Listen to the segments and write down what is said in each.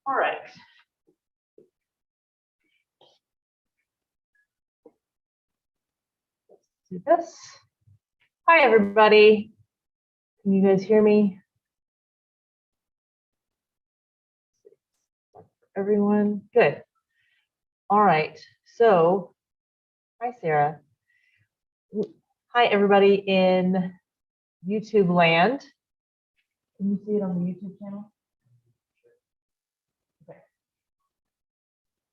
All right. Let's do this. Hi, everybody. Can you guys hear me? Everyone? Good. All right. So, hi, Sarah. Hi, everybody in YouTube land. Can you see it on the YouTube channel? Okay.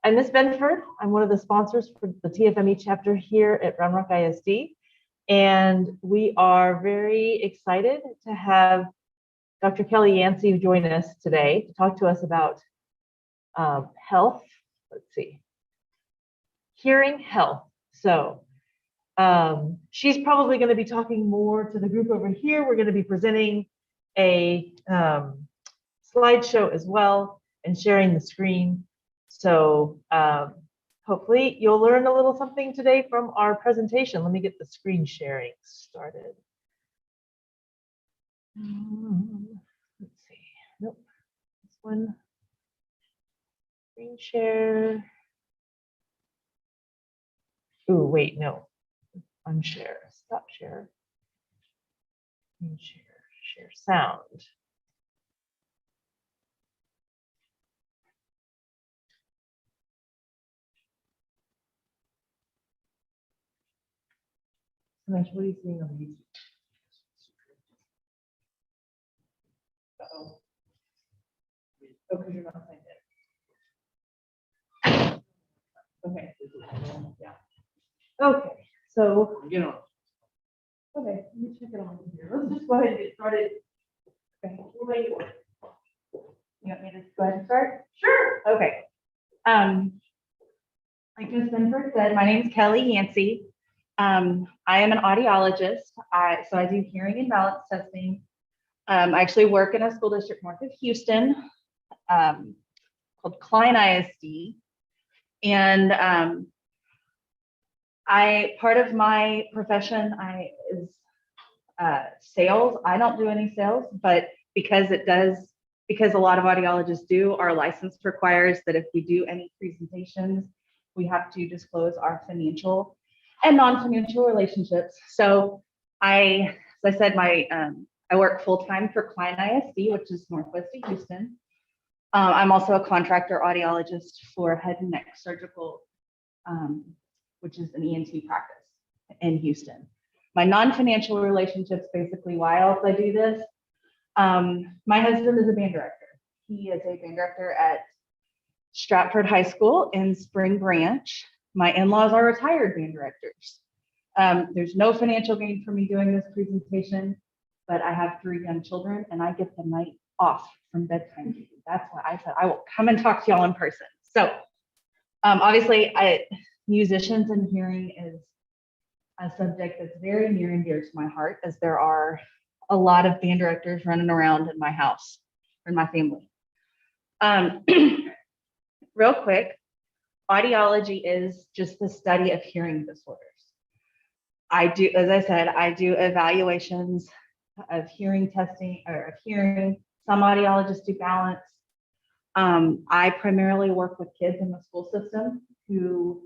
I'm Miss Benford. I'm one of the sponsors for the TFME chapter here at Round Rock ISD. And we are very excited to have Dr. Kelly Yancey join us today to talk to us about health. Let's see. Hearing health. So she's probably going to be talking more to the group over here. We're going to be presenting a slideshow as well and sharing the screen. So hopefully you'll learn a little something today from our presentation. Let me get the screen sharing started. Let's see. Nope. This one. Screen share. Ooh, wait, no. Unshare. Stop share. Screen share. Share sound. What are you seeing on the YouTube? Uh-oh. Oh, because you're not signed in. Okay. Yeah. Okay. So, okay, let me check it on here. Let's just go ahead and get started. Okay. You want me to go ahead and start? Sure. Okay. Like Ms. Benford said, my name is Kelly Yancey. I am an audiologist. So I do hearing and balance testing. I actually work in a school district north of Houston called Klein ISD. And part of my profession is sales. I don't do any sales, but because a lot of audiologists do, our license requires that if we do any presentations, we have to disclose our financial and non-financial relationships. So as I said, I work full-time for Klein ISD, which is northwest of Houston. I'm also a contractor audiologist for head and neck surgical, which is an ENT practice in Houston. My non-financial relationships, basically why else I do this. My husband is a band director. He is a band director at Stratford High School in Spring Branch. My in-laws are retired band directors. There's no financial gain for me doing this presentation, but I have 3 young children and I get the night off from bedtime duty. That's why I said I will come and talk to y'all in person. So obviously musicians and hearing is a subject that's very near and dear to my heart, as there are a lot of band directors running around in my house or in my family. Real quick, audiology is just the study of hearing disorders. As I said, I do evaluations of hearing testing or of hearing. Some audiologists do balance. I primarily work with kids in the school system who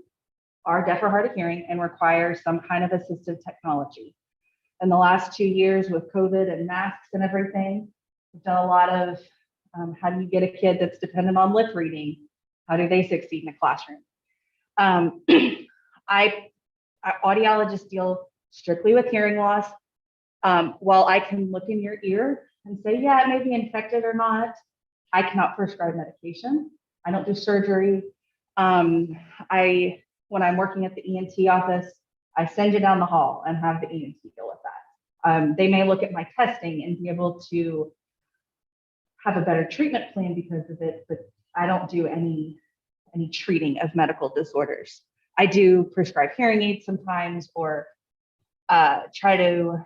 are deaf or hard of hearing and require some kind of assistive technology. In the last 2 years with COVID and masks and everything, we've done a lot of how do you get a kid that's dependent on lip reading? How do they succeed in a classroom? Audiologists deal strictly with hearing loss. While I can look in your ear and say, yeah, it may be infected or not, I cannot prescribe medication. I don't do surgery. When I'm working at the ENT office, I send you down the hall and have the ENT deal with that. They may look at my testing and be able to have a better treatment plan because of it, but I don't do any treating of medical disorders. I do prescribe hearing aids sometimes, or try to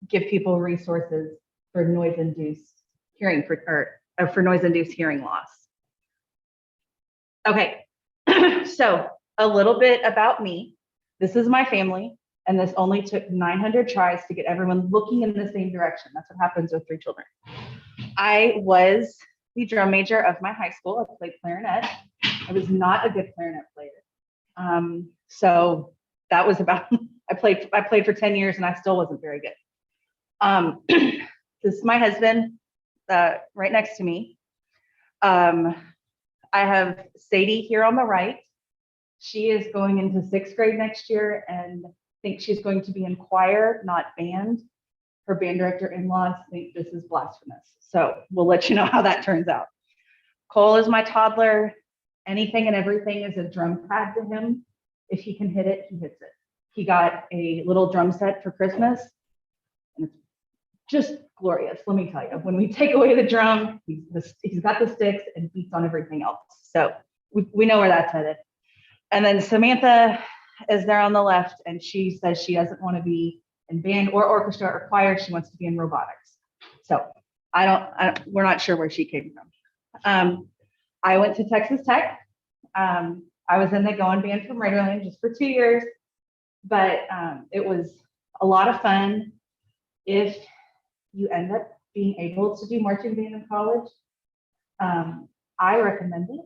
give people resources for noise-induced hearing for noise-induced hearing loss. Okay, so a little bit about me. This is my family, and this only took 900 tries to get everyone looking in the same direction. That's what happens with 3 children. I was the drum major of my high school. I played clarinet. I was not a good clarinet player. So that was about, I played for 10 years and I still wasn't very good. This is my husband, right next to me. I have Sadie here on the right. She is going into 6th grade next year and thinks she's going to be in choir, not band. Her band director in-laws think this is blasphemous. So we'll let you know how that turns out. Cole is my toddler. Anything and everything is a drum pad to him. If he can hit it, he hits it. He got a little drum set for Christmas, and it's just glorious. Let me tell you, when we take away the drum, he's got the sticks and beats on everything else. So we know where that's headed. And then Samantha is there on the left, and she says she doesn't want to be in band or orchestra or choir. She wants to be in robotics. So we're not sure where she came from. I went to Texas Tech. I was in the Going Band from Raiderland just for 2 years, but it was a lot of fun. If you end up being able to do marching band in college, I recommend it.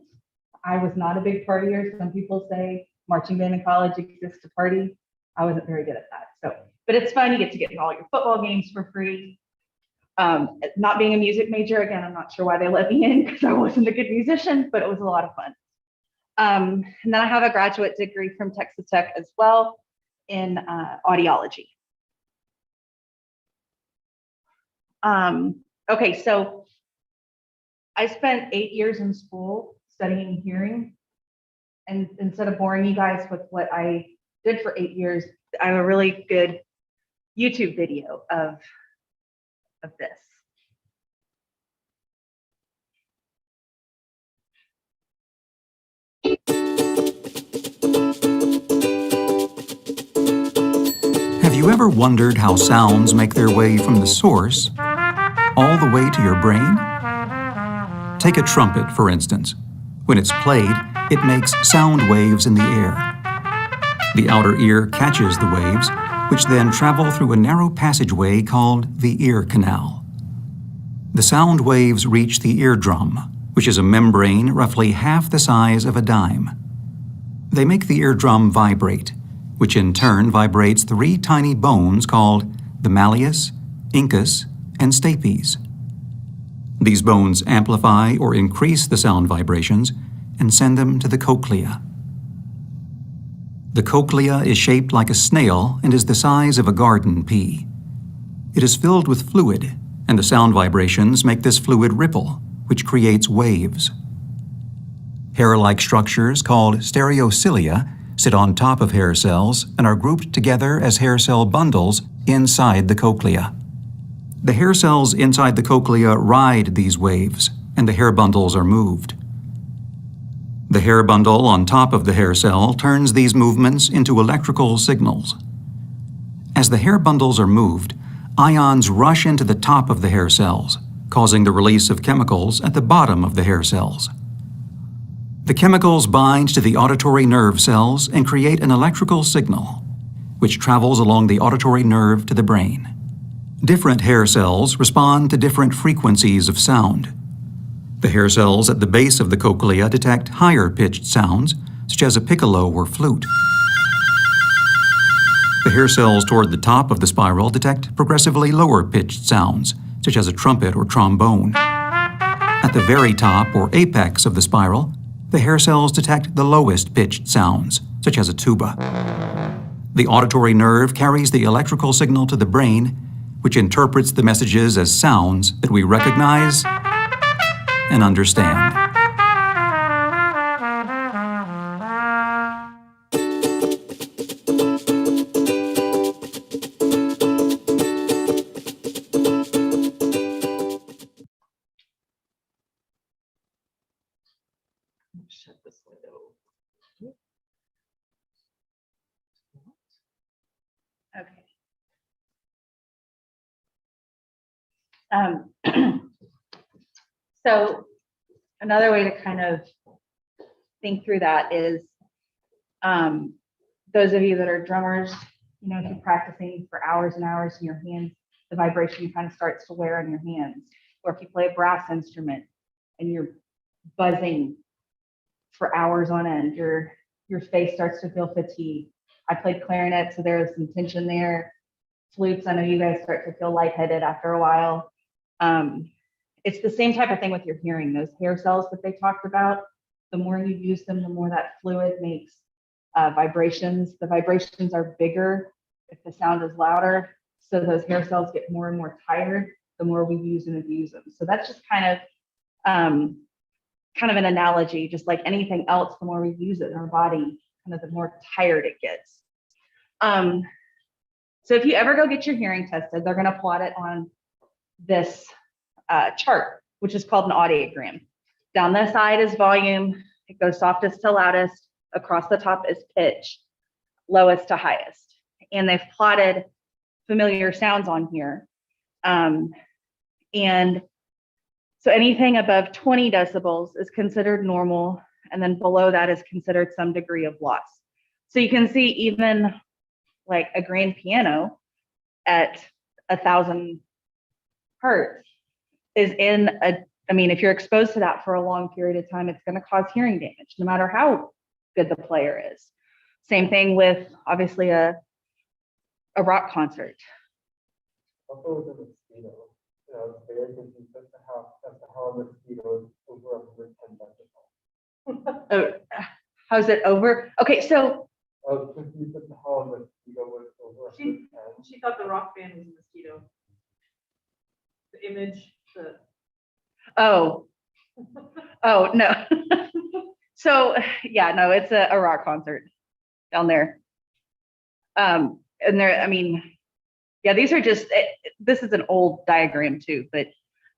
I was not a big partier. Some people say marching band in college exists to party. I wasn't very good at that. So, but it's fun. You get to get in all your football games for free. Not being a music major, again, I'm not sure why they let me in because I wasn't a good musician, but it was a lot of fun. And then I have a graduate degree from Texas Tech as well in audiology. Okay, so I spent 8 years in school studying hearing. And instead of boring you guys with what I did for 8 years, I have a really good YouTube video of this. Have you ever wondered how sounds make their way from the source all the way to your brain? Take a trumpet, for instance. When it's played, it makes sound waves in the air. The outer ear catches the waves, which then travel through a narrow passageway called the ear canal. The sound waves reach the eardrum, which is a membrane roughly half the size of a dime. They make the eardrum vibrate, which in turn vibrates 3 tiny bones called the malleus, incus, and stapes. These bones amplify or increase the sound vibrations and send them to the cochlea. The cochlea is shaped like a snail and is the size of a garden pea. It is filled with fluid, and the sound vibrations make this fluid ripple, which creates waves. Hair-like structures called stereocilia sit on top of hair cells and are grouped together as hair cell bundles inside the cochlea. The hair cells inside the cochlea ride these waves, and the hair bundles are moved. The hair bundle on top of the hair cell turns these movements into electrical signals. As the hair bundles are moved, ions rush into the top of the hair cells, causing the release of chemicals at the bottom of the hair cells. The chemicals bind to the auditory nerve cells and create an electrical signal, which travels along the auditory nerve to the brain. Different hair cells respond to different frequencies of sound. The hair cells at the base of the cochlea detect higher-pitched sounds, such as a piccolo or flute. The hair cells toward the top of the spiral detect progressively lower-pitched sounds, such as a trumpet or trombone. At the very top or apex of the spiral, the hair cells detect the lowest-pitched sounds, such as a tuba. The auditory nerve carries the electrical signal to the brain, which interprets the messages as sounds that we recognize and understand. Shut this window. Okay. So another way to kind of think through that is those of you that are drummers, you know, if you're practicing for hours and hours in your hands, the vibration kind of starts to wear on your hands. Or if you play a brass instrument, and you're buzzing for hours on end. Your face starts to feel fatigued. I played clarinet, so there was some tension there. Flutes, I know you guys start to feel lightheaded after a while. It's the same type of thing with your hearing. Those hair cells that they talked about, the more you use them, the more that fluid makes vibrations. The vibrations are bigger if the sound is louder. So those hair cells get more and more tired the more we use and abuse them. So that's just kind of an analogy, just like anything else, the more we use it in our body, kind of the more tired it gets. So if you ever go get your hearing tested, they're going to plot it on this chart, which is called an audiogram. Down the side is volume. It goes softest to loudest. Across the top is pitch, lowest to highest. And they've plotted familiar sounds on here. And so anything above 20 decibels is considered normal. And then below that is considered some degree of loss. So you can see even like a grand piano at 1,000 hertz is in a, I mean, if you're exposed to that for a long period of time, it's going to cause hearing damage, no matter how good the player is. Same thing with obviously a rock concert. Also with the mosquito, it's very confusing as to how a mosquito is over 110 decibels. Oh, how's it over? Okay, so I was confused as to how a mosquito was over 110. She thought the rock band was a mosquito. The image, oh no. So yeah, no, it's a rock concert down there. And there, I mean, yeah, these are just, this is an old diagram too, but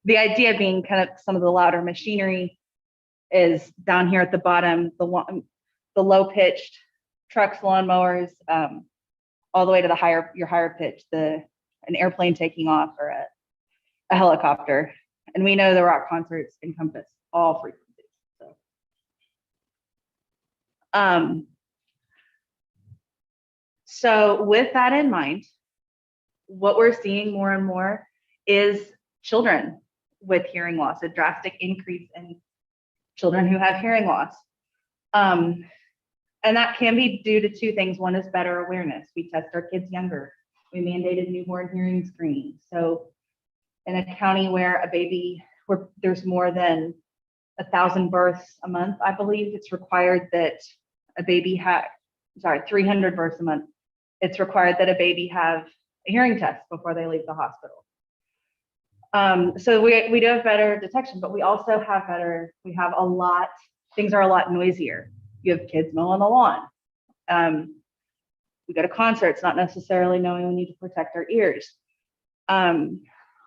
the idea being kind of some of the louder machinery is down here at the bottom, the low pitched trucks, lawnmowers, all the way to your higher pitch, an airplane taking off or a helicopter. And we know the rock concerts encompass all frequencies. So with that in mind, what we're seeing more and more is children with hearing loss, a drastic increase in children who have hearing loss. And that can be due to two things. One is better awareness. We test our kids younger. We mandated newborn hearing screening. So in a county where there's more than 1,000 births a month, I believe it's required that a baby 300 births a month. It's required that a baby have a hearing test before they leave the hospital. So we do have better detection, but we also have things are a lot noisier. You have kids mowing the lawn. We go to concerts, not necessarily knowing we need to protect our ears. I'm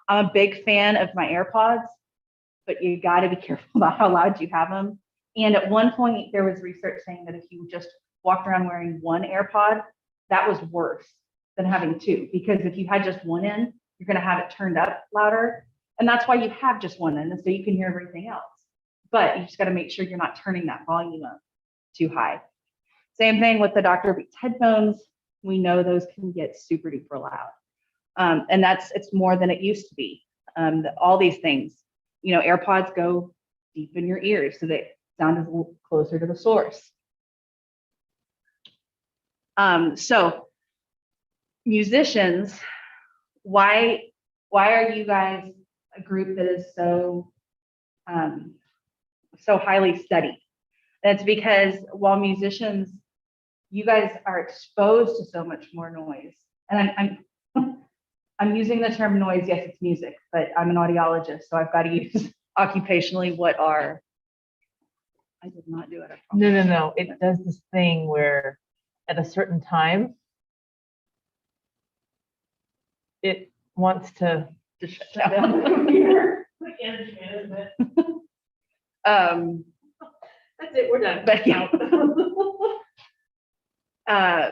a big fan of my AirPods, but you got to be careful about how loud you have them. And at one point, there was research saying that if you just walked around wearing one AirPod, that was worse than having two, because if you had just one in, you're going to have it turned up louder. And that's why you have just one in, so you can hear everything else. But you just got to make sure you're not turning that volume up too high. Same thing with the Dr. Beats headphones. We know those can get super duper loud. And it's more than it used to be. All these things, AirPods go deep in your ears, so they sound is a little closer to the source. So musicians, why are you guys a group that is so highly studied? That's because while musicians, you guys are exposed to so much more noise. And I'm using the term noise. Yes, it's music, but I'm an audiologist, so I've got to use occupationally I did not do it. no. It does this thing where at a certain time, it wants to shut shut down. down the computer. Like energy management. That's it, we're done. But yeah.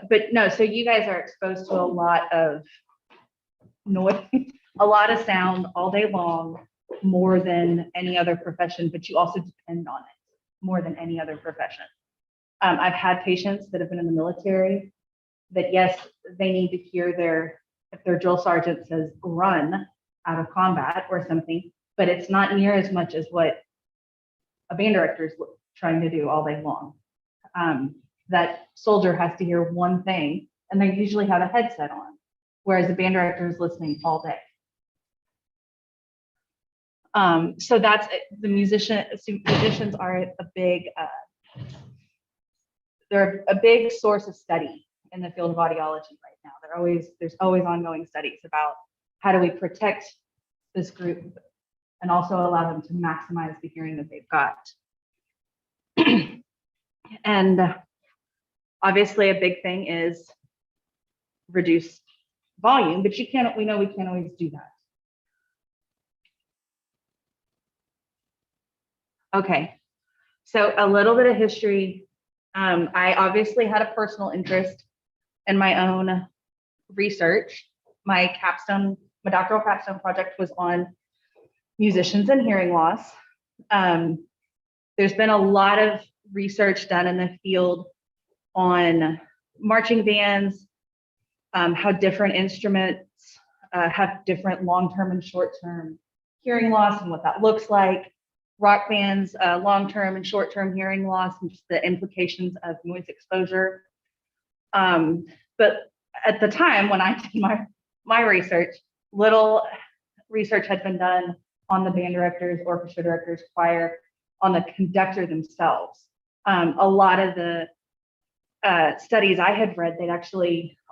But no, so you guys are exposed to a lot of noise, a lot of sound all day long, more than any other profession, but you also depend on it more than any other profession. I've had patients that have been in the military that, yes, they need to hear if their drill sergeant says run out of combat or something, but it's not near as much as what a band director is trying to do all day long. That soldier has to hear one thing, and they usually have a headset on, whereas the band director is listening all day. So that's the musicians are a big, they're a big source of study in the field of audiology right now. There's always ongoing studies about how do we protect this group and also allow them to maximize the hearing that they've got. And obviously a big thing is reduce volume, but we know we can't always do that. Okay, so a little bit of history. I obviously had a personal interest in my own research. My doctoral capstone project was on musicians and hearing loss. There's been a lot of research done in the field on marching bands, how different instruments have different long-term and short-term hearing loss and what that looks like. Rock bands, long-term and short-term hearing loss, and just the implications of noise exposure. But at the time when I did my research, little research had been done on the band directors, orchestra directors, choir, on the conductor themselves. A lot of the studies I had read,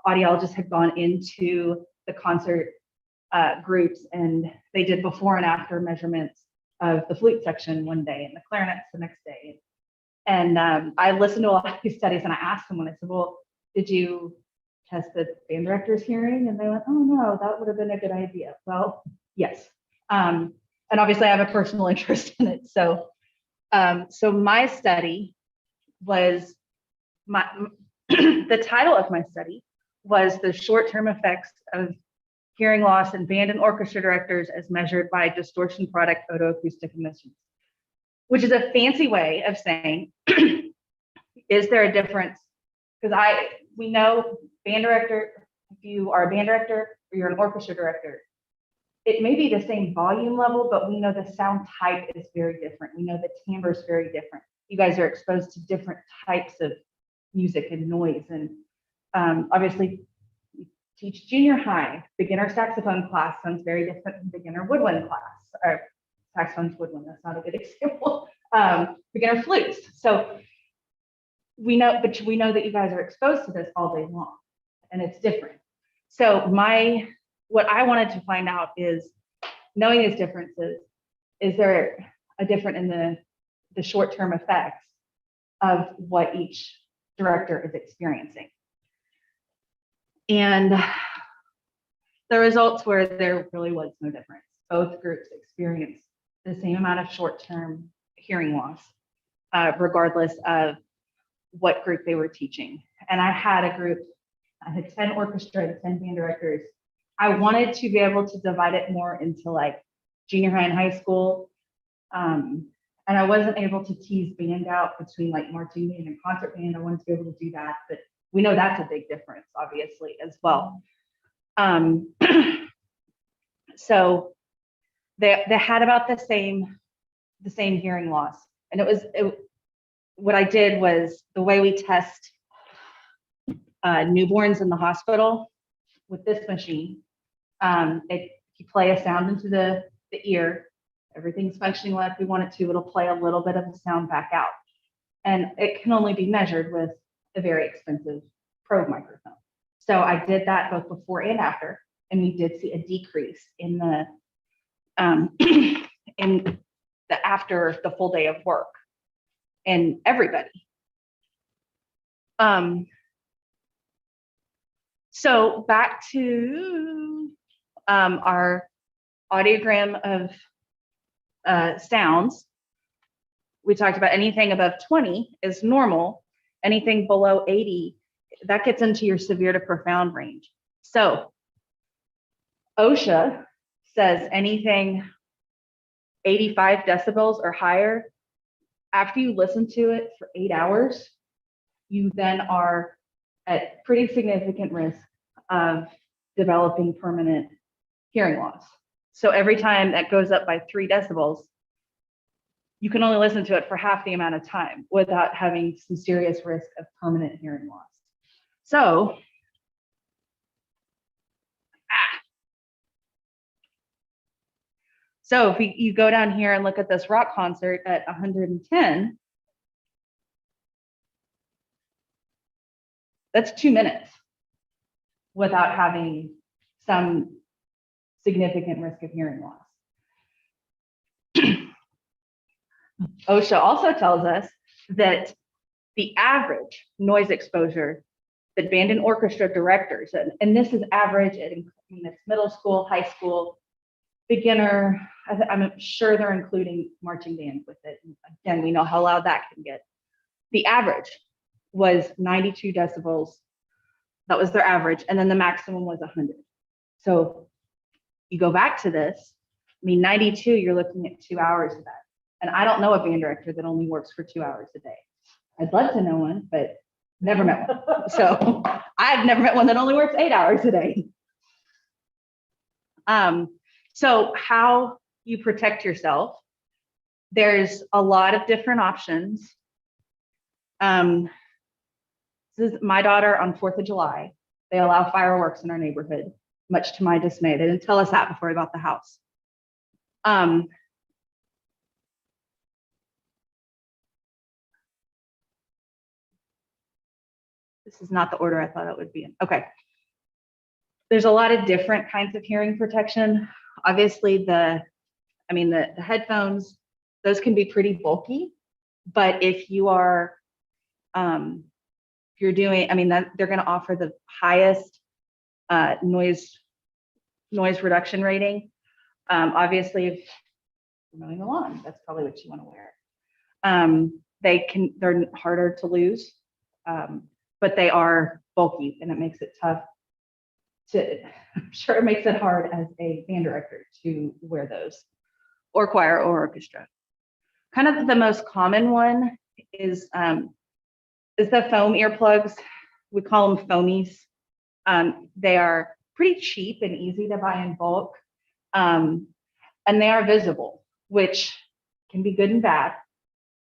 audiologists had gone into the concert groups, and they did before and after measurements of the flute section one day and the clarinets the next day. And I listened to a lot of these studies, and I asked them when I said, well, did you test the band director's hearing? And they went, oh no, that would have been a good idea. Well, yes. And obviously I have a personal interest in it. So my study was, the title of my study was the short-term effects of hearing loss in band and orchestra directors as measured by distortion product otoacoustic emissions, which is a fancy way of saying, is there a difference? Because we know band director, if you are a band director or you're an orchestra director, it may be the same volume level, but we know the sound type is very different. We know the timbre is very different. You guys are exposed to different types of music and noise. And obviously, teach junior high, beginner saxophone class sounds very different from beginner woodwind class, or saxophone's woodwind, that's not a good example. Beginner flutes. So we know that you guys are exposed to this all day long, and it's different. So what I wanted to find out is, knowing these differences, is there a difference in the short-term effects of what each director is experiencing? And the results were there really was no difference. Both groups experienced the same amount of short-term hearing loss, regardless of what group they were teaching. And I had 10 orchestra and 10 band directors. I wanted to be able to divide it more into like junior high and high school. And I wasn't able to tease band out between like marching band and concert band. I wanted to be able to do that, but we know that's a big difference, obviously, as well. So they had about the same hearing loss. And what I did was, the way we test newborns in the hospital with this machine, you play a sound into the ear, everything's functioning like we want it to, it'll play a little bit of the sound back out. And it can only be measured with a very expensive probe microphone. So I did that both before and after, and we did see a decrease in the after the full day of work in everybody. So back to our audiogram of sounds. We talked about anything above 20 is normal. Anything below 80, that gets into your severe to profound range. So OSHA says anything 85 decibels or higher, after you listen to it for 8 hours, you then are at pretty significant risk of developing permanent hearing loss. So every time that goes up by 3 decibels, you can only listen to it for half the amount of time without having some serious risk of permanent hearing loss. So, so if you go down here and look at this rock concert at 110, that's 2 minutes without having some significant risk of hearing loss. OSHA also tells us that the average noise exposure that band and orchestra directors, and this is average, it's middle school, high school, beginner, I'm sure they're including marching band with it. Again, we know how loud that can get. The average was 92 decibels. That was their average. And then the maximum was 100. So you go back to this, 92, you're looking at 2 hours of that. And I don't know a band director that only works for 2 hours a day. I'd love to know one, but never met one. So I've never met one that only works 8 hours a day. So how you protect yourself, there's a lot of different options. This is my daughter on 4th of July. They allow fireworks in our neighborhood, much to my dismay. They didn't tell us that before we bought the house. This is not the order I thought it would be in. Okay. There's a lot of different kinds of hearing protection. Obviously, the headphones, those can be pretty bulky, but if you are, if you're doing, they're going to offer the highest noise reduction rating. Obviously, if you're mowing the lawn, that's probably what you want to wear. They're harder to lose, but they are bulky, and it makes it tough I'm sure it makes it hard as a band director to wear those, or choir or orchestra. Kind of the most common one is the foam earplugs. We call them foamies. They are pretty cheap and easy to buy in bulk, and they are visible, which can be good and bad.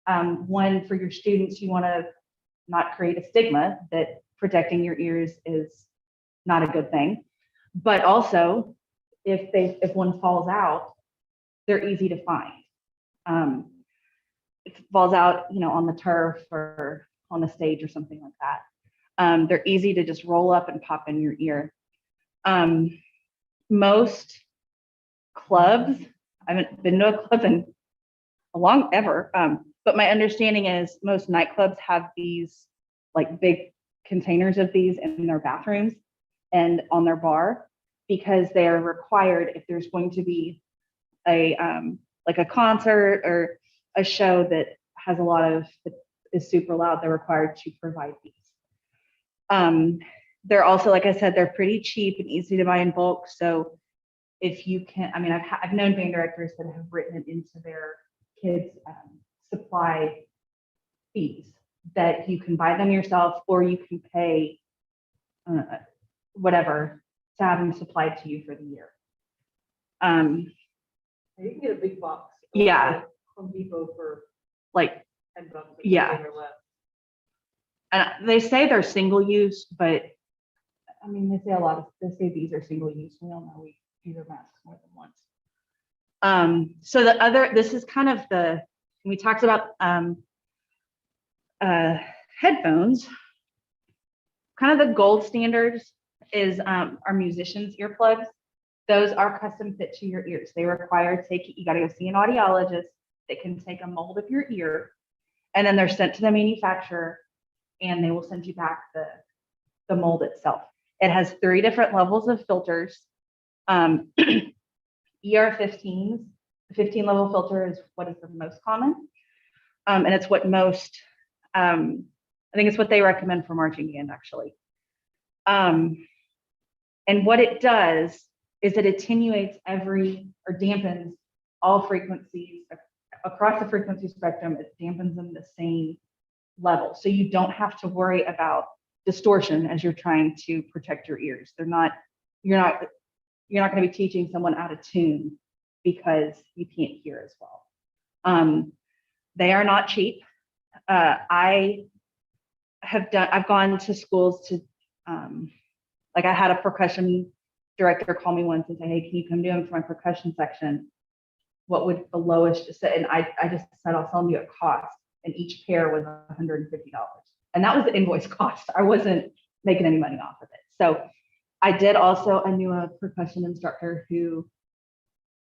One, for your students, you want to not create a stigma that protecting your ears is not a good thing, but also if one falls out, they're easy to find. If it falls out, on the turf or on the stage or something like that, they're easy to just roll up and pop in your ear. Most clubs, I haven't been to a club in ever, but my understanding is most nightclubs have these like big containers of these in their bathrooms and on their bar, because they are required if there's going to be a concert or a show that has a lot of, is super loud, they're required to provide these. They're also, like I said, they're pretty cheap and easy to buy in bulk. So if you can, I've known band directors that have written it into their kids' supply fees, that you can buy them yourself, or you can pay whatever to have them supplied to you for the year. You can get a big box. Yeah. Home Depot for like, $10 yeah. or less. And they say they're single use, but they say these are single use. We all know we use our masks more than once. So this is kind of we talked about headphones. Kind of the gold standards is our musicians' earplugs. Those are custom fit to your ears. They require you got to go see an audiologist that can take a mold of your ear, and then they're sent to the manufacturer, and they will send you back the mold itself. It has 3 different levels of filters. ER15s, the 15 level filter is what is the most common. And it's what most, I think it's what they recommend for marching band, actually. And what it does is it attenuates or dampens all frequencies across the frequency spectrum. It dampens them the same level. So you don't have to worry about distortion as you're trying to protect your ears. You're not going to be teaching someone out of tune because you can't hear as well. They are not cheap. I've gone to schools to, like I had a percussion director call me once and say, hey, can you come do them for my percussion section? What would the lowest just say? And I just said, I'll tell you a cost. And each pair was $150. And that was the invoice cost. I wasn't making any money off of it. So I knew a percussion instructor who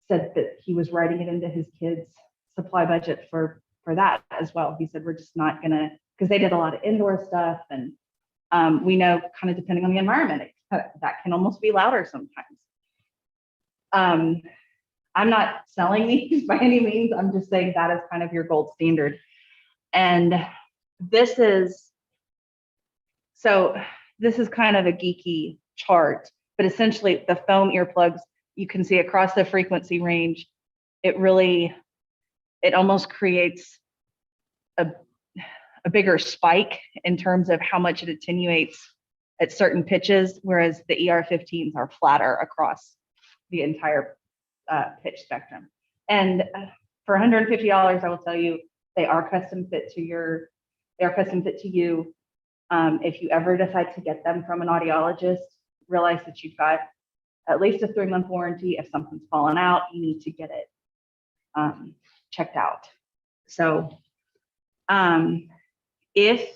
said that he was writing it into his kids' supply budget for that as well. He said, we're just not gonna, because they did a lot of indoor stuff. And we know kind of depending on the environment, that can almost be louder sometimes. I'm not selling these by any means. I'm just saying that is kind of your gold standard. And this is kind of a geeky chart, but essentially the foam earplugs, you can see across the frequency range, it almost creates a bigger spike in terms of how much it attenuates at certain pitches, whereas the ER15s are flatter across the entire pitch spectrum. And for $150, I will tell you, they are custom fit to you. If you ever decide to get them from an audiologist, realize that you've got at least a 3-month warranty. If something's fallen out, you need to get it checked out. So if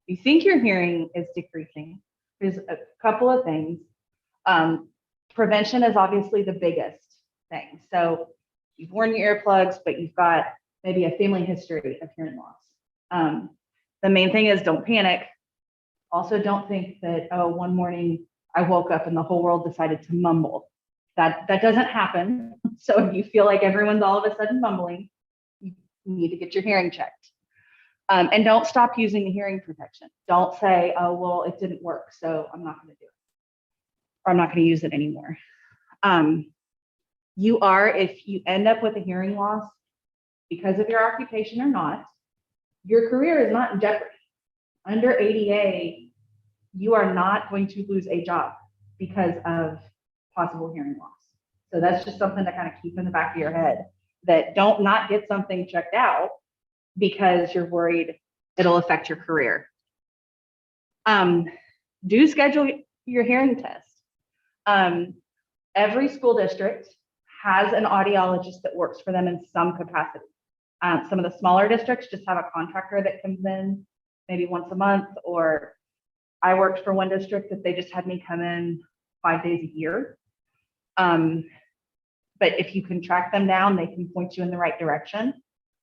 you think your hearing is decreasing, there's a couple of things. Prevention is obviously the biggest thing. So you've worn your earplugs, but you've got maybe a family history of hearing loss. The main thing is don't panic. Also, don't think that, oh, one morning I woke up and the whole world decided to mumble. That doesn't happen. So if you feel like everyone's all of a sudden mumbling, you need to get your hearing checked. And don't stop using the hearing protection. Don't say, oh, well, it didn't work, so I'm not going to do it, or I'm not going to use it anymore. If you end up with a hearing loss because of your occupation or not, your career is not in jeopardy. Under ADA, you are not going to lose a job because of possible hearing loss. So that's just something to kind of keep in the back of your head, that don't not get something checked out because you're worried it'll affect your career. Do schedule your hearing test. Every school district has an audiologist that works for them in some capacity. Some of the smaller districts just have a contractor that comes in maybe once a month, or I worked for one district that they just had me come in 5 days a year. But if you can track them down, they can point you in the right direction.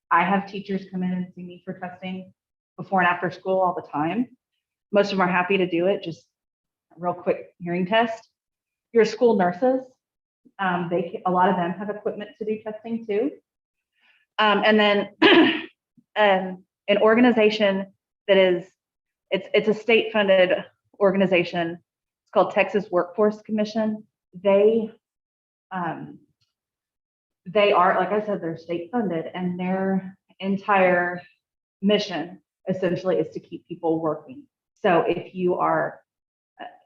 I have teachers come in and see me for testing before and after school all the time. Most of them are happy to do it, just a real quick hearing test. Your school nurses, a lot of them have equipment to do testing too. And then an organization that it's a state-funded organization. It's called Texas Workforce Commission. They are, like I said, they're state-funded, and their entire mission essentially is to keep people working. So if you are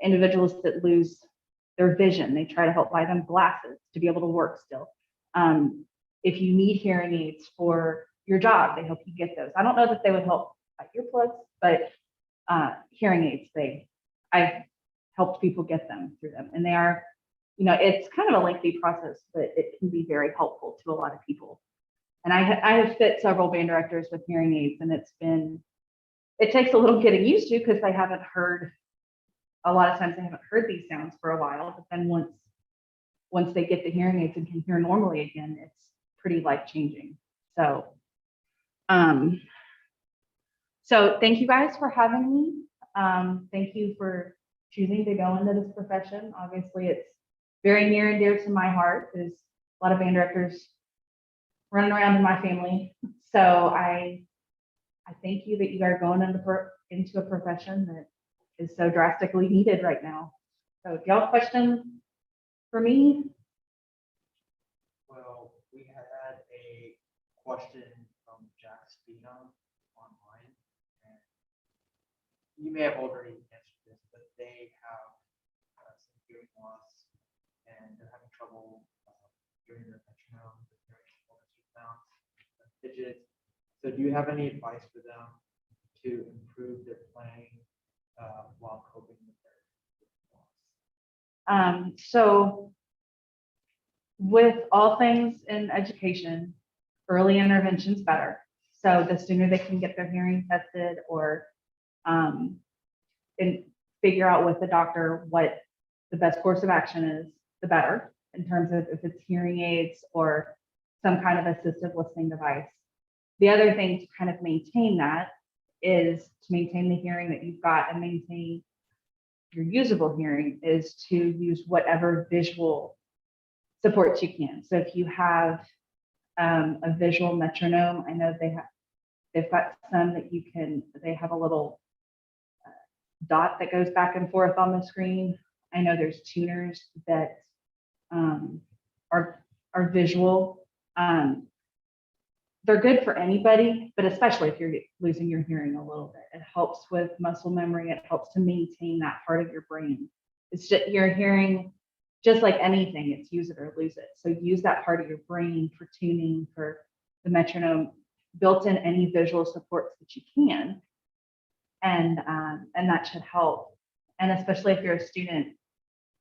individuals that lose their vision, they try to help buy them glasses to be able to work still. If you need hearing aids for your job, they help you get those. I don't know that they would help buy earplugs, but hearing aids, I've helped people get them through them. And they are, it's kind of a lengthy process, but it can be very helpful to a lot of people. And I have fit several band directors with hearing aids, and it takes a little getting used to, because they haven't heard, a lot of times they haven't heard these sounds for a while, but then once they get the hearing aids and can hear normally again, it's pretty life-changing. So thank you guys for having me. Thank you for choosing to go into this profession. Obviously, it's very near and dear to my heart. There's a lot of band directors running around in my family. So I thank you that you are going into a profession that is so drastically needed right now. So do y'all have questions for me? Well, we had a question from Jack Spina online, and you may have already answered this, but they have some hearing loss, and they're having trouble hearing their metronome, hearing sounds, fidget. So do you have any advice for them to improve their playing while coping with their loss? So with all things in education, early intervention is better. So the sooner they can get their hearing tested or and figure out with the doctor what the best course of action is, the better in terms of if it's hearing aids or some kind of assistive listening device. The other thing to kind of maintain that is to maintain the hearing that you've got and maintain your usable hearing is to use whatever visual supports you can. So if you have a visual metronome, I know they've got some that you can, they have a little dot that goes back and forth on the screen. I know there's tuners that are visual. They're good for anybody, but especially if you're losing your hearing a little bit. It helps with muscle memory. It helps to maintain that part of your brain. It's just your hearing, just like anything, it's use it or lose it. So use that part of your brain for tuning, for the metronome, built in any visual supports that you can. And that should help. And especially if you're a student,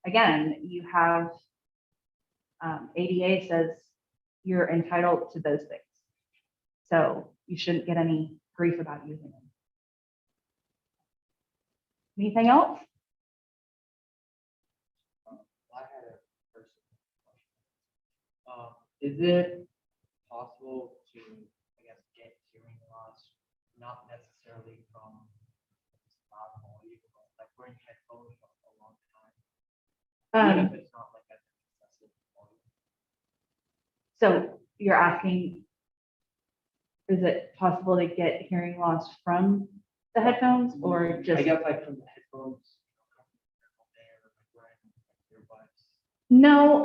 again, you have ADA says you're entitled to those things. So you shouldn't get any grief about using them. Anything else? I had a personal question. Is it possible to, I guess, get hearing loss, not necessarily from loud volume, but like wearing headphones for a long time, even if it's not like an excessive volume? So you're asking, is it possible to get hearing loss from the headphones or just? I guess like from the headphones, No,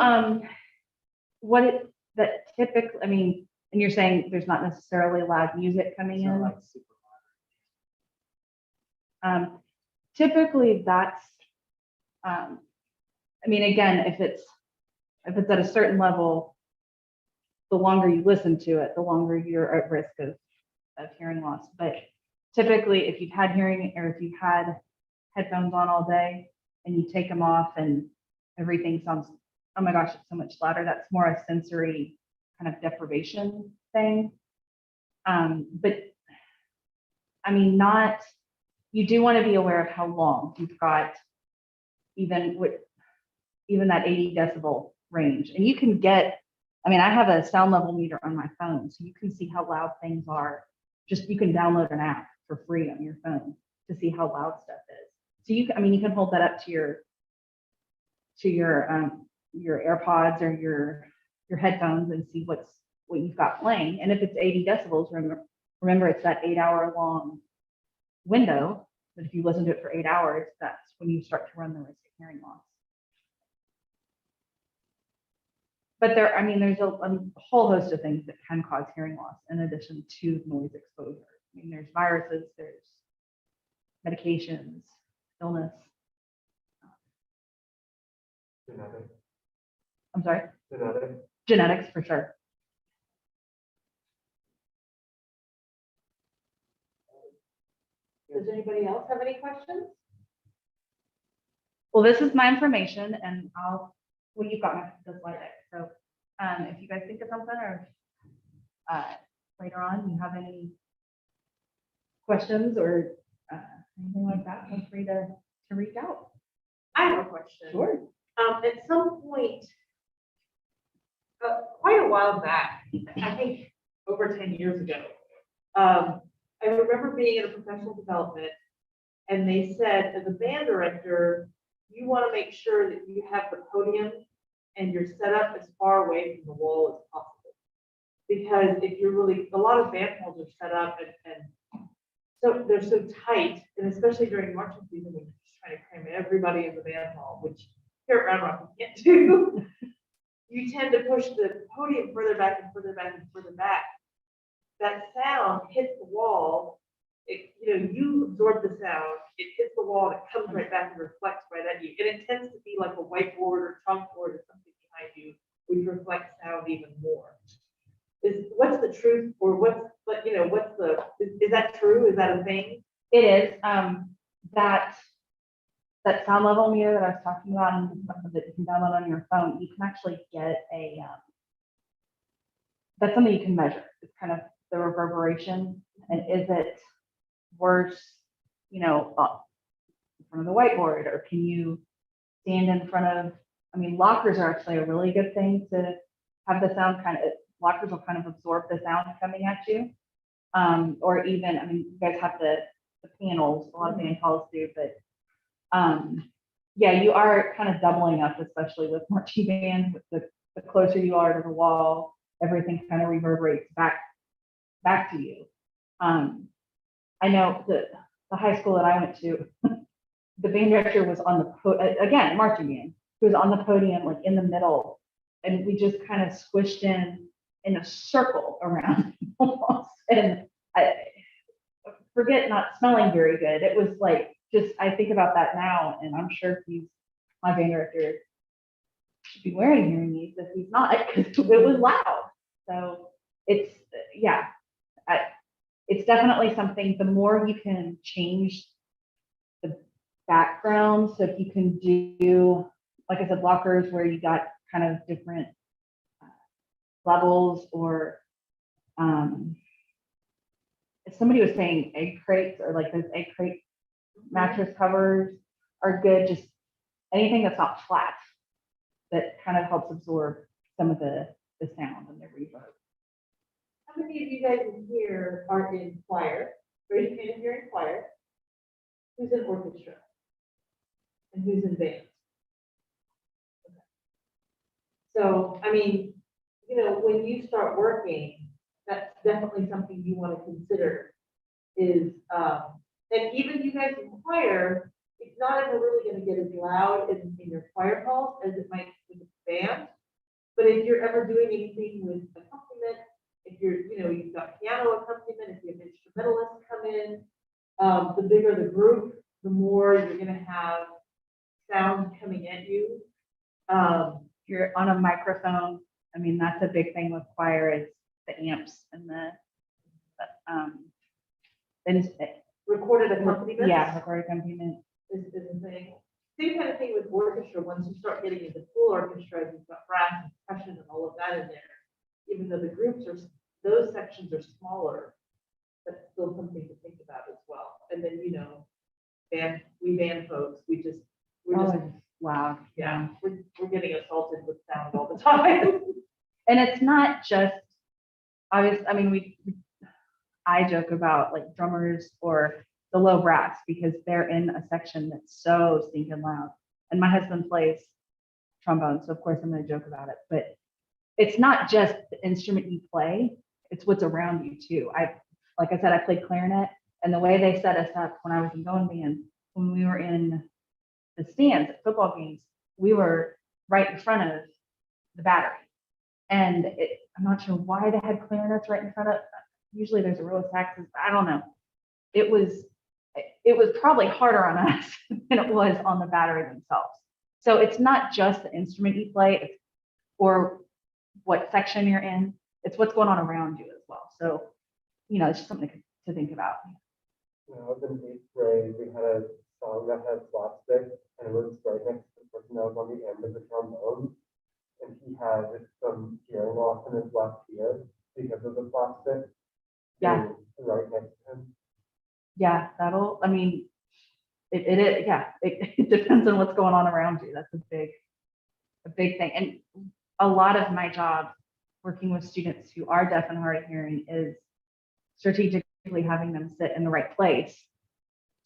that typically, I mean, and you're saying there's not necessarily loud music coming it's not in. like super loud. Typically that's, I mean, again, if it's at a certain level, the longer you listen to it, the longer you're at risk of hearing loss. But typically if you've had hearing or if you've had headphones on all day and you take them off and everything sounds, oh my gosh, it's so much louder, that's more a sensory kind of deprivation thing. But I mean, you do want to be aware of how long you've got even that 80 decibel range. And you can get, I mean, I have a sound level meter on my phone, so you can see how loud things are. Just, you can download an app for free on your phone to see how loud stuff is. So you can hold that up to your AirPods or your headphones and see what you've got playing. And if it's 80 decibels, remember it's that 8-hour long window. But if you listen to it for 8 hours, that's when you start to run the risk of hearing loss. But there's a whole host of things that can cause hearing loss in addition to noise exposure. I mean, there's viruses, there's medications, illness. Genetic. I'm sorry, Genetic. genetics for sure. Does anybody else have any questions? Well, this is my information and you've got the slide deck. So if you guys think of something or later on you have any questions or anything like that, feel free to reach out. I have a question. Sure. At some point, quite a while back, I think over 10 years ago, I remember being in a professional development and they said, as a band director, you want to make sure that you have the podium and you're set up as far away from the wall as possible. Because if you're a lot of band halls are set up and so they're so tight, and especially during marching season, when you're just trying to cram everybody in the band hall, which here at Round Rock you can't do, you tend to push the podium further back and further back and further back. That sound hits the wall, you absorb the sound, it hits the wall, and it comes right back and reflects right at you. And it tends to be like a whiteboard or chalkboard or something behind you, which reflects sound even more. what's the truth or what's is that true? Is that a thing? It is, that, that sound level meter that I was talking about and that you can download on your phone, you can actually get that's something you can measure. It's kind of the reverberation, and is it worse, up in front of the whiteboard, or can you stand in front of, lockers are actually a really good thing to have the sound lockers will kind of absorb the sound coming at you. Or even, you guys have the panels, a lot of band calls do, but yeah, you are kind of doubling up, especially with marching band. With the closer you are to the wall, everything kind of reverberates back to you. I know the high school that I went to, the band director was on the again, marching band, he was on the podium, like in the middle, and we just kind of squished in a circle around almost. And I forget not smelling very good. It was like, I think about that now, and I'm sure my band director should be wearing hearing aids if he's not, because it was loud. So it's, yeah, it's definitely something, the more you can change the background, so if you can do, like I said, lockers where you got kind of different levels, or if somebody was saying egg crates, or like those egg crate mattress covers are good, just anything that's not flat, that kind of helps absorb some of the sound and the reverb. How many of you guys in here are in choir? Raise your hand if you're in choir. Who's in orchestra? And who's in band? Okay. So, when you start working, that's definitely something you want to consider is, and even you guys in choir, it's not ever really going to get as loud in your choir calls as it might with the band. But if you're ever doing anything with accompaniment, if you've got piano accompaniment, if you have instrumentalists come in, the bigger the group, the more you're going to have sound coming at you. You're on a microphone. That's a big thing with choir, is the amps and the Recorded accompaniment. Yeah, recorded accompaniment. Is a thing. Same kind of thing with orchestra. Once you start getting into full orchestra, you've got brass and percussion and all of that in there. Even though those sections are smaller, that's still something to think about as well. And then, band folks, we're just Wow. yeah, we're getting assaulted with sound all the time. And it's not just obvious. I joke about like drummers or the low brass, because they're in a section that's so stinking loud. And my husband plays trombone, so of course I'm going to joke about it. But it's not just the instrument you play; it's what's around you too. Like I said, I played clarinet, and the way they set us up when I was in going band, when we were in the stands at football games, we were right in front of the battery. And I'm not sure why they had clarinets right in front of. Usually there's a row of saxes. I don't know. It was probably harder on us than it was on the battery themselves. So it's not just the instrument you play, or what section you're in. It's what's going on around you as well. So, it's just something to think about. When I was in 8th grade, we had a song that had slapstick, and it was right next to the person that was on the end of the trombone. And he had some hearing loss in his left ear because of the slapstick. Yeah. Right next to him. Yeah, it depends on what's going on around you. That's a big thing. And a lot of my job working with students who are deaf and hard of hearing is strategically having them sit in the right place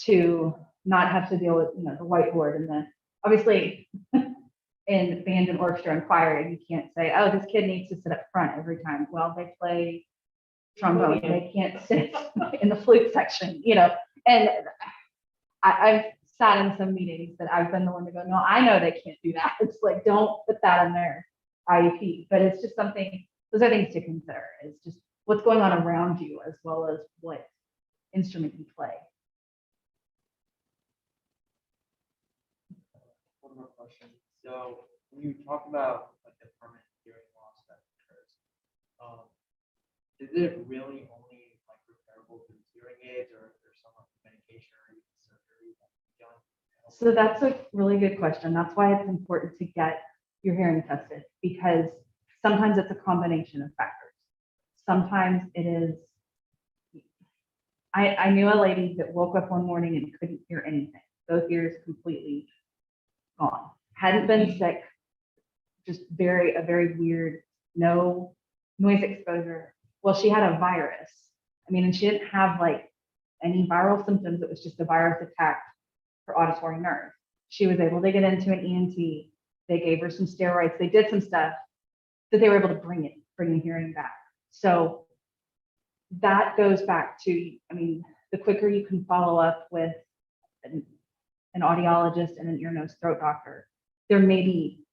to not have to deal with, the whiteboard and obviously in band and orchestra and choir, you can't say, oh, this kid needs to sit up front every time. Well, they play trombone, they can't sit in the flute section, and I've sat in some meetings that I've been the one to go, no, I know they can't do that. It's like, don't put that in their IEP, but it's just something, those are things to consider. It's just what's going on around you as well as what instrument you play. One more question. So when you talk about like the permanent hearing loss that occurs, is it really only like repairable through hearing aids, or is there some medication or even surgery that can be done? So that's a really good question. That's why it's important to get your hearing tested, because sometimes it's a combination of factors. Sometimes it is, I knew a lady that woke up one morning and couldn't hear anything. Both ears completely gone. Hadn't been sick, just a very weird, no noise exposure. Well, she had a virus. I mean, and she didn't have like any viral symptoms. It was just a virus attack her auditory nerve. She was able to get into an ENT. They gave her some steroids. They did some stuff that they were able to bring the hearing back. So that goes back to, I mean, the quicker you can follow up with an audiologist and an ear, nose, throat doctor, there may be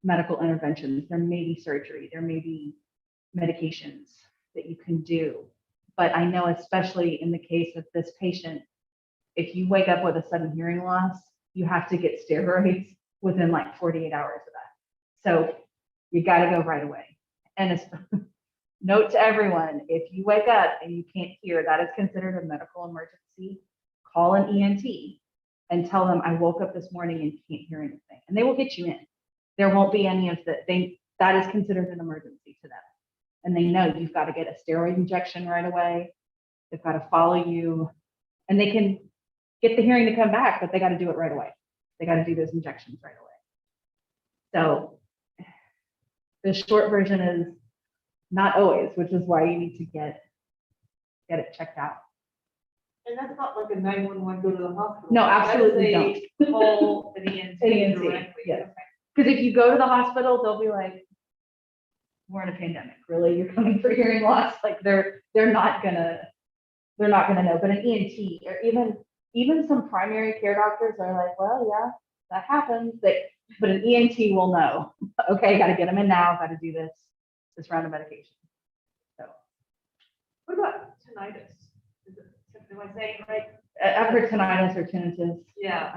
medical interventions, there may be surgery, there may be medications that you can do. But I know, especially in the case of this patient, if you wake up with a sudden hearing loss, you have to get steroids within like 48 hours of that. So you got to go right away. And it's, note to everyone, if you wake up and you can't hear, that is considered a medical emergency. Call an ENT and tell them, I woke up this morning and can't hear anything. And they will get you in. There won't be any of that is considered an emergency to them. And they know you've got to get a steroid injection right away. They've got to follow you, and they can get the hearing to come back, but they got to do it right away. They got to do those injections right away. So the short version is not always, which is why you need to get it checked out. And that's not like a 911 go to the hospital. No, absolutely That is a call an ENT directly. yes. Because if you go to the hospital, they'll be like, we're in a pandemic, really? You're coming for hearing loss? Like they're not gonna know. But an ENT or even some primary care doctors are like, well, yeah, that happens. But an ENT will know, okay, got to get them in now, got to do this round of medication. So What about tinnitus? Am I saying it right? I've heard tinnitus or tinnitus. Yeah.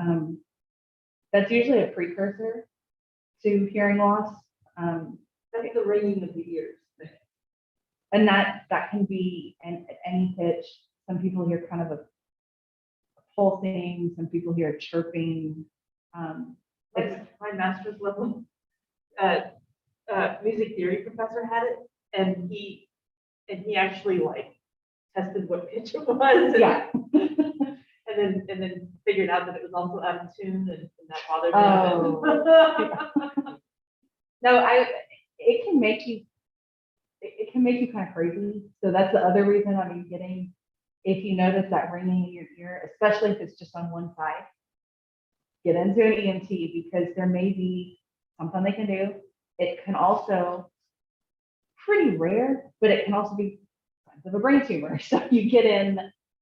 That's usually a precursor to hearing loss. That's the ringing of the ears. And that can be at any pitch. Some people hear kind of a pulsing, some people hear chirping. My master's level music theory professor had it, and he actually like tested what pitch it was. Yeah. and then figured out that it was also out of tune, and that bothered him. No, it can make you kind of crazy. So that's the other reason. I mean, if you notice that ringing in your ear, especially if it's just on one side, get into an ENT, because there may be something they can do. It can also, pretty rare, but it can also be signs of a brain tumor. So you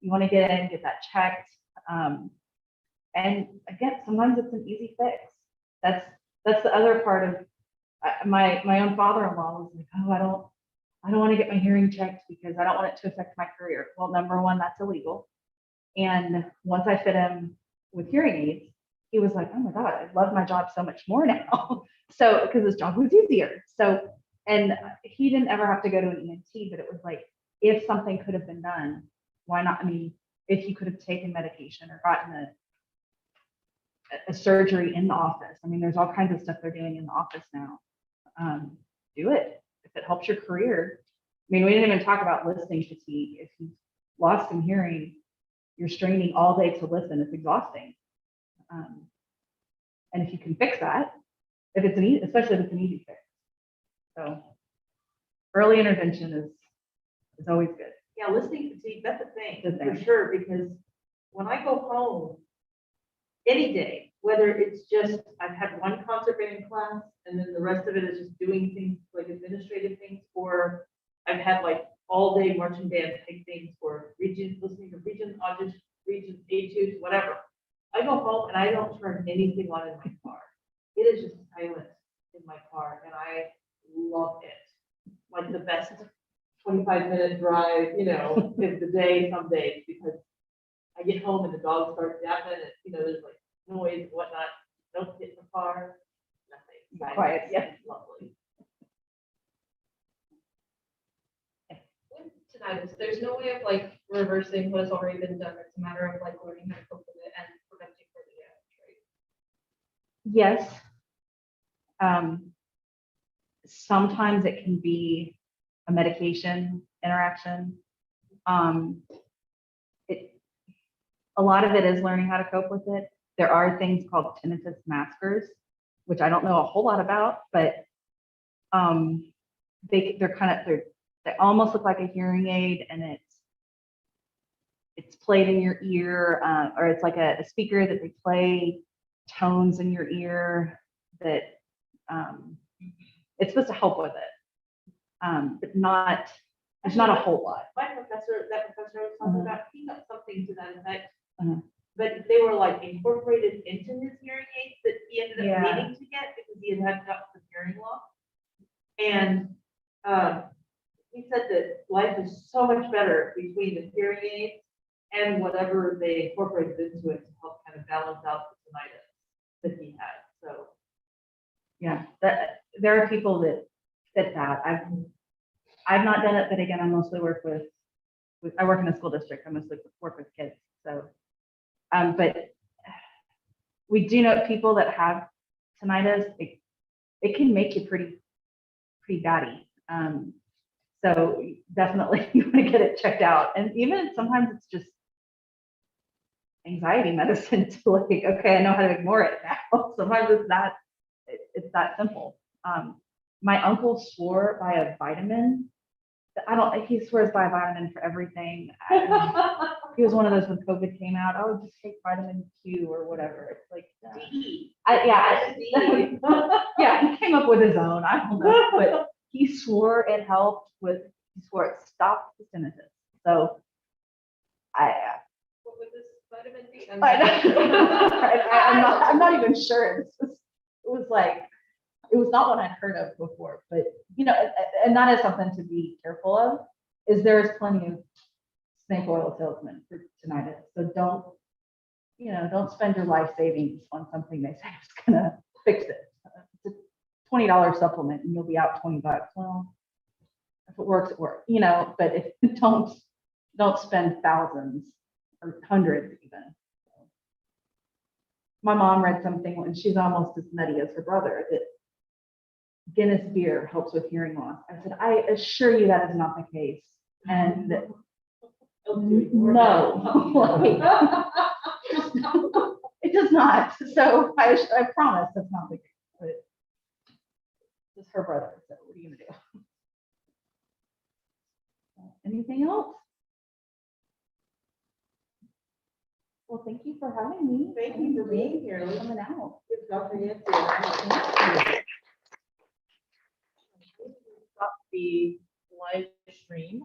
want to get in, get that checked. And again, sometimes it's an easy fix. That's the other part of my own father-in-law was like, oh, I don't want to get my hearing checked because I don't want it to affect my career. Well, number one, that's illegal. And once I fit him with hearing aids, he was like, oh my God, I love my job so much more now. So, because his job was easier. So, and he didn't ever have to go to an ENT, but it was like, if something could have been done, why not? I mean, if you could have taken medication or gotten a surgery in the office. I mean, there's all kinds of stuff they're doing in the office now. Do it if it helps your career. I mean, we didn't even talk about listening fatigue. If you've lost some hearing, you're straining all day to listen. It's exhausting. And if you can fix that, especially if it's an easy fix. So early intervention is always good. Yeah, listening fatigue, that's a thing, Good thing. for sure, because when I go home, any day, whether it's just, I've had one concert band class, and then the rest of it is just doing things like administrative things, or I've had like all day marching band type things, or listening to audition, region etudes, whatever. I go home and I don't turn anything on in my car. It is just silent in my car, and I love it. Like the best 25-minute drive, of the day some days, because I get home and the dog starts yapping, and there's like noise and whatnot. Don't get in the car, nothing. Quiet, yeah. It's lovely. tinnitus. There's no way of like reversing what has already been done. It's a matter of like learning how to cope with it and preventing further damage, right? Yes. Sometimes it can be a medication interaction. A lot of it is learning how to cope with it. There are things called tinnitus maskers, which I don't know a whole lot about, but they almost look like a hearing aid, and it's played in your ear, or it's like a speaker that they play tones in your ear that it's supposed to help with it, but there's not a whole lot. That professor I was talking about, he got something to that effect. Uh-huh. But they were like incorporated into his hearing aids that he ended up Yeah. needing to get because he had gotten some hearing loss. And he said that life is so much better between the hearing aids and whatever they incorporated into it to help kind of balance out the tinnitus that he had. So Yeah, there are people that fit that. I've not done it, but again, I mostly work with I work in the school district. I mostly work with kids. So, but we do know people that have tinnitus. It can make you pretty batty. So definitely you want to get it checked out. And even sometimes it's just anxiety medicine to like, okay, I know how to ignore it now. Sometimes it's that simple. My uncle swore by a vitamin. He swears by a vitamin for everything. He was one of those when COVID came out. I would just take vitamin Q or whatever. It's like, D. yeah, D. yeah, he came up with his own. I don't know, but he swore it helped with. He swore it stopped the tinnitus. So, What would this vitamin be? I'm not even sure. It was not one I'd heard of before, but and that is something to be careful of. Is there's plenty of snake oil salesmen for tinnitus, so don't spend your life savings on something they say is gonna fix it. It's a $20 supplement, and you'll be out $20. Well, if it works, it works. But if don't spend thousands or hundreds even. My mom read something when she's almost as nutty as her brother that Guinness beer helps with hearing loss. I said, I assure you that is not the case. And no, it does not. So I promise that's not the case. But it's her brother. So what are you gonna do? Anything else? Well, thank you for having me. Thank you for being here. Coming out. Good Dr. Yancey. Stop the live stream.